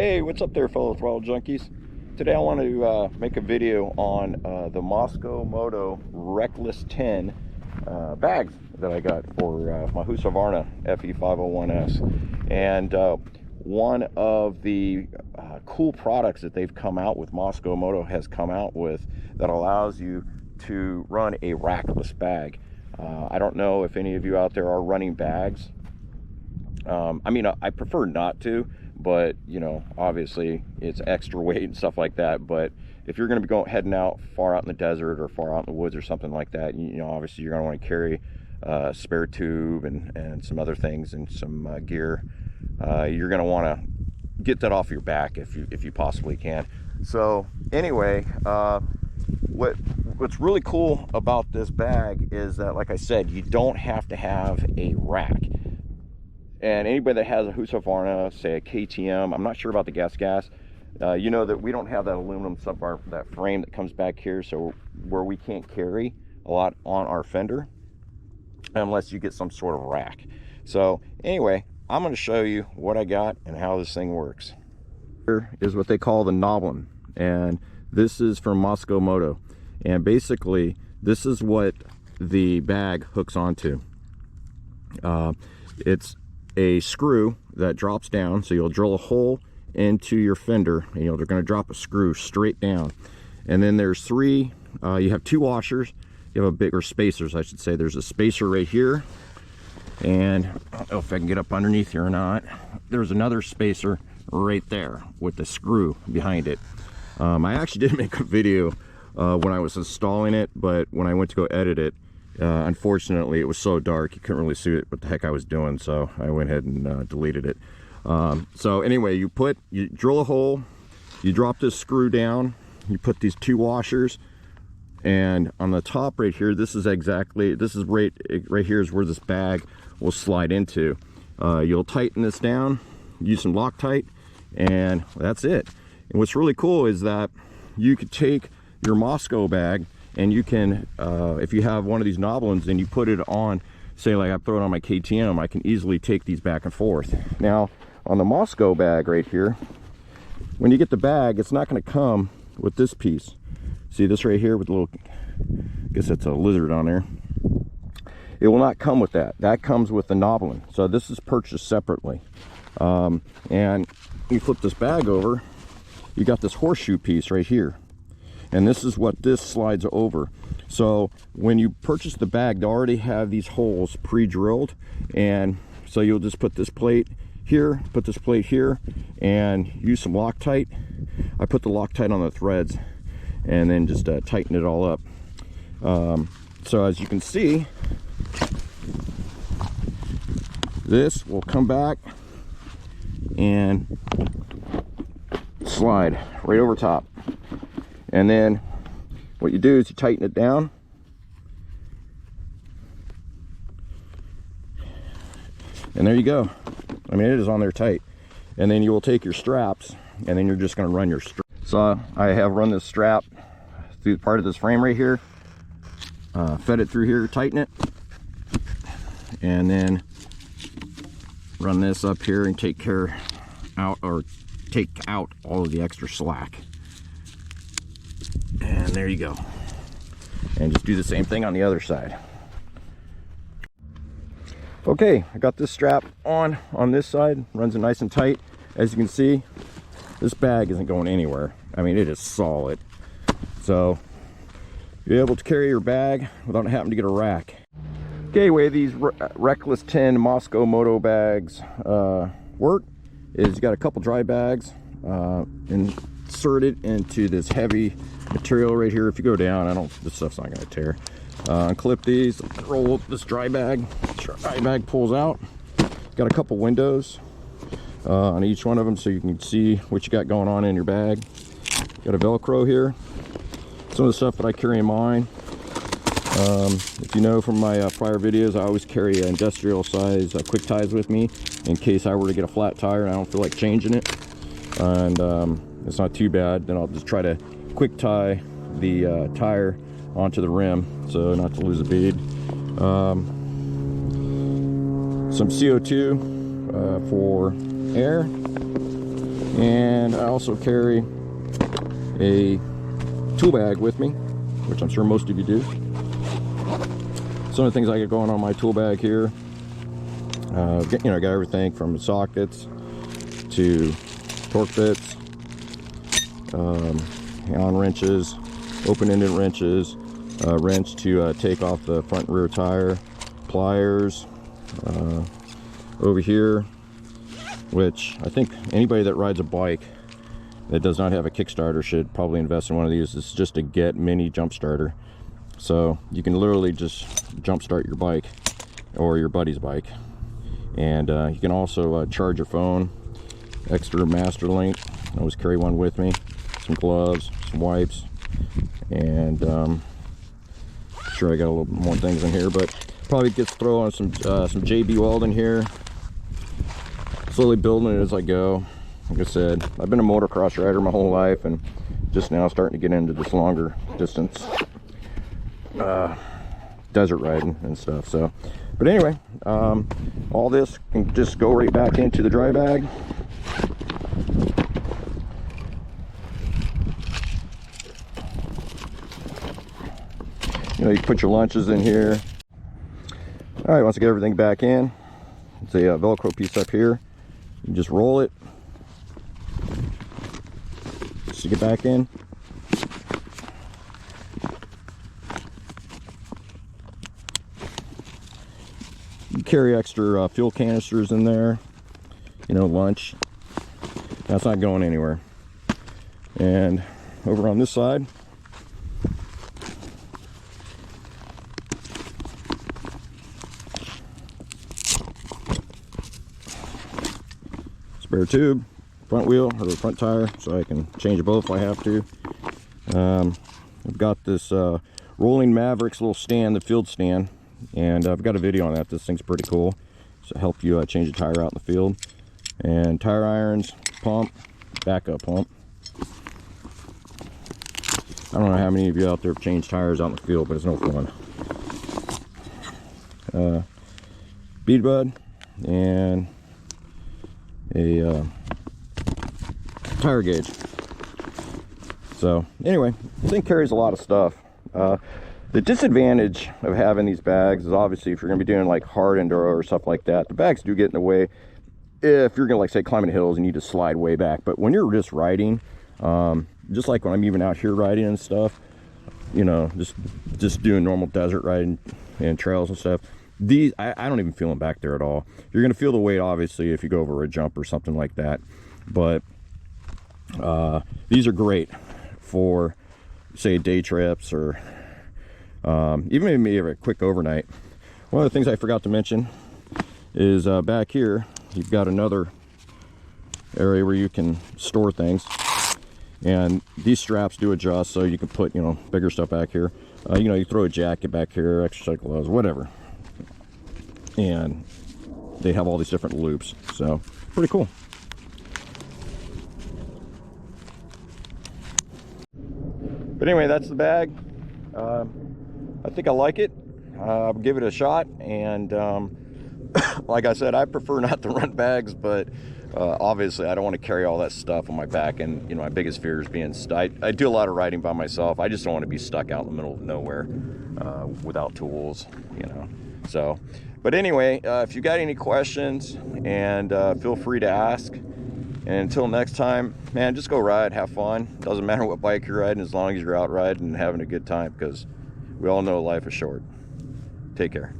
Hey, what's up there, fellow throttle junkies? Today I want to make a video on the Moto Reckless 10 bags that I got for my Husqvarna FE501S. And one of the cool products that they've come out with, Moto has come out with, that allows you to run a rackless bag. I don't know if any of you out there are running bags. I mean, I prefer not to, but you know, obviously it's extra weight and stuff like that. But if you're going to be heading out far out in the desert or far out in the woods or something like that, you know, obviously you're going to want to carry a spare tube and some other things and some gear. You're going to want to get that off your back if you possibly can. So anyway, what's really cool about this bag is that, like I said, you don't have to have a rack. And anybody that has a Husqvarna, say a KTM, I'm not sure about the gas, you know that we don't have that aluminum that frame that comes back here, so where we can't carry a lot on our fender unless you get some sort of rack. So anyway, I'm going to show you what I got and how this thing works. Here is what they call the Gnoblin, and this is from Moto. And basically this is what the bag hooks onto. It's a screw that drops down, so you'll drill a hole into your fender, and they're going to drop a screw straight down. And then there's three, you have two washers, you have a bigger spacers, I should say. There's a spacer right here, and I don't know if I can get up underneath here or not. There's another spacer right there with the screw behind it. I actually did make a video when I was installing it, but when I went to go edit it, unfortunately it was so dark you couldn't really see what the heck I was doing, so I went ahead and deleted it. So anyway, you drill a hole, you drop this screw down, you put these two washers, and on the top right here, this is right here is where this bag will slide into. You'll tighten this down, use some Loctite, and that's it. And what's really cool is that you could take your Mosko bag, and you can, if you have one of these Gnoblins and you put it on, say like I throw it on my KTM, I can easily take these back and forth. Now on the Mosko bag right here, when you get the bag, it's not going to come with this piece. See this right here with a little, I guess that's a lizard on there. It will not come with that. That comes with the Gnoblin. So this is purchased separately. And you flip this bag over, you got this horseshoe piece right here. And this is what this slides over. So when you purchase the bag, they already have these holes pre-drilled, and so you'll just put this plate here, put this plate here, and use some Loctite. I put the Loctite on the threads and then just tighten it all up. So as you can see, this will come back and slide right over top. And then what you do is you tighten it down, and there you go. I mean, it is on there tight. And then you will take your straps, and then you're just going to run your strap. So I have run this strap through part of this frame right here, fed it through here, tighten it, and then run this up here and take out all of the extra slack. And there you go. And just do the same thing on the other side. Okay, I got this strap on this side, runs it nice and tight. As you can see, this bag isn't going anywhere. I mean, it is solid. So you're able to carry your bag without having to get a rack. Okay, the way these Reckless 10 Moto bags work is you got a couple dry bags inserted into this heavy material right here. If you go down, this stuff's not going to tear. Unclip these, roll this dry bag pulls out. Got a couple windows on each one of them, so you can see what you got going on in your bag. Got a Velcro here. Some of the stuff that I carry in mine, if you know from my prior videos, I always carry industrial size quick ties with me in case I were to get a flat tire and I don't feel like changing it. And it's not too bad, then I'll just try to quick tie the tire onto the rim so not to lose a bead. Some CO2 for air, And I also carry a tool bag with me, which I'm sure most of you do. Some of the things I got going on my tool bag here, I got everything from sockets to torque bits, Allen wrenches, open-ended wrenches, wrench to take off the front and rear tire, pliers, over here, which I think anybody that rides a bike that does not have a Kickstarter should probably invest in one of these. It's just a Get Mini jump starter, so you can literally just jump start your bike or your buddy's bike. And you can also charge your phone. Extra master link, I always carry one with me. Some gloves, some wipes, and sure I got a little more things in here, but probably get to throw on some JB Welding here. Slowly building it as I go. Like I said, I've been a motocross rider my whole life, and just now starting to get into this longer distance desert riding and stuff. So, but anyway, all this can just go right back into the dry bag. You put your lunches in here. All right, once I get everything back in, it's a Velcro piece up here. You just roll it, stick it back in. You carry extra fuel canisters in there, lunch. That's not going anywhere. And over on this side, spare tube, front wheel or the front tire, so I can change both if I have to. I've got this Rolling Mavericks little stand, the field stand, and I've got a video on that. This thing's pretty cool. So help you change a tire out in the field. And tire irons, pump, backup pump. I don't know how many of you out there have changed tires out in the field, but it's no fun. Bead bud and a tire gauge. So anyway, this thing carries a lot of stuff. The disadvantage of having these bags is obviously if you're going to be doing like hard enduro or stuff like that, the bags do get in the way if you're going to, like, say, climbing hills and you just slide way back. But when you're just riding, just like when I'm even out here riding and stuff, just doing normal desert riding and trails and stuff, these I don't even feel them back there at all. You're going to feel the weight obviously if you go over a jump or something like that, but these are great for, say, day trips or even maybe a quick overnight. One of the things I forgot to mention is back here you've got another area where you can store things, and these straps do adjust, so you can put bigger stuff back here. You throw a jacket back here, exercise gloves, whatever, and they have all these different loops, so pretty cool. But anyway, that's the bag. I think I like it. I'll give it a shot, and like I said, I prefer not to run bags, but obviously I don't want to carry all that stuff on my back, and my biggest fear is being stuck. I do a lot of riding by myself. I just don't want to be stuck out in the middle of nowhere without tools, so. But anyway, if you got any questions, and feel free to ask. And until next time, man, just go ride, have fun. Doesn't matter what bike you're riding, as long as you're out riding and having a good time, because we all know life is short. Take care.